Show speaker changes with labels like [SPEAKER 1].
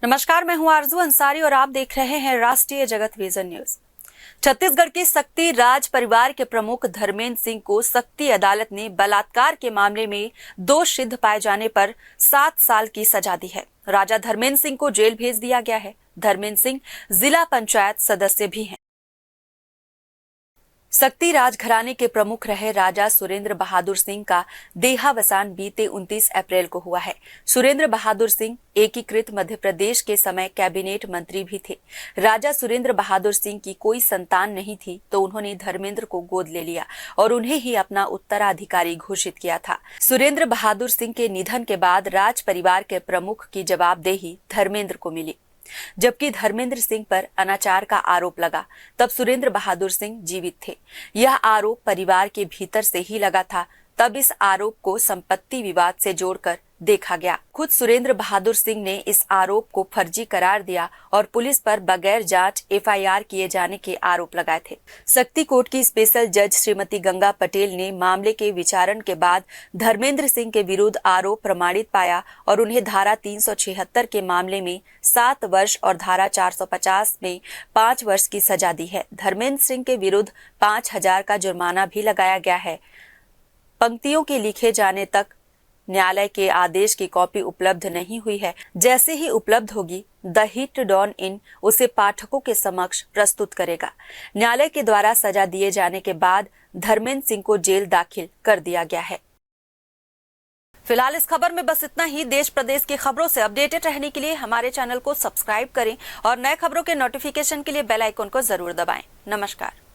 [SPEAKER 1] नमस्कार, मैं हूं आरजू अंसारी और आप देख रहे हैं राष्ट्रीय जगत विजन न्यूज। छत्तीसगढ़ की सक्ती राज परिवार के प्रमुख धर्मेंद्र सिंह को सक्ती अदालत ने बलात्कार के मामले में दोष सिद्ध पाए जाने पर 7 साल की सजा दी है। राजा धर्मेंद्र सिंह को जेल भेज दिया गया है। धर्मेंद्र सिंह जिला पंचायत सदस्य भी हैं। सक्ती राजघराने के प्रमुख रहे राजा सुरेंद्र बहादुर सिंह का देहावसान बीते 29 अप्रैल को हुआ है। सुरेंद्र बहादुर सिंह एकीकृत मध्य प्रदेश के समय कैबिनेट मंत्री भी थे। राजा सुरेंद्र बहादुर सिंह की कोई संतान नहीं थी तो उन्होंने धर्मेंद्र को गोद ले लिया और उन्हें ही अपना उत्तराधिकारी घोषित किया था। सुरेंद्र बहादुर सिंह के निधन के बाद राज परिवार के प्रमुख की जवाबदेही धर्मेंद्र को मिली। जबकि धर्मेंद्र सिंह पर अनाचार का आरोप लगा तब सुरेंद्र बहादुर सिंह जीवित थे। यह आरोप परिवार के भीतर से ही लगा था। तब इस आरोप को संपत्ति विवाद से जोड़कर देखा गया। खुद सुरेंद्र बहादुर सिंह ने इस आरोप को फर्जी करार दिया और पुलिस पर बगैर जांच एफआईआर किए जाने के आरोप लगाए थे। सक्ती कोर्ट की स्पेशल जज श्रीमती गंगा पटेल ने मामले के विचारण के बाद धर्मेंद्र सिंह के विरुद्ध आरोप प्रमाणित पाया और उन्हें धारा 376 के मामले में 7 वर्ष और धारा 450 में 5 वर्ष की सजा दी है। धर्मेंद्र सिंह के विरुद्ध 5000 का जुर्माना भी लगाया गया है। पंक्तियों के लिखे जाने तक न्यायालय के आदेश की कॉपी उपलब्ध नहीं हुई है। जैसे ही उपलब्ध होगी द हिट डॉन इन उसे पाठकों के समक्ष प्रस्तुत करेगा। न्यायालय के द्वारा सजा दिए जाने के बाद धर्मेंद्र सिंह को जेल दाखिल कर दिया गया है। फिलहाल इस खबर में बस इतना ही। देश प्रदेश की खबरों से अपडेटेड रहने के लिए हमारे चैनल को सब्सक्राइब करें और नए खबरों के नोटिफिकेशन के लिए बेल आइकन को जरूर दबाएं। नमस्कार।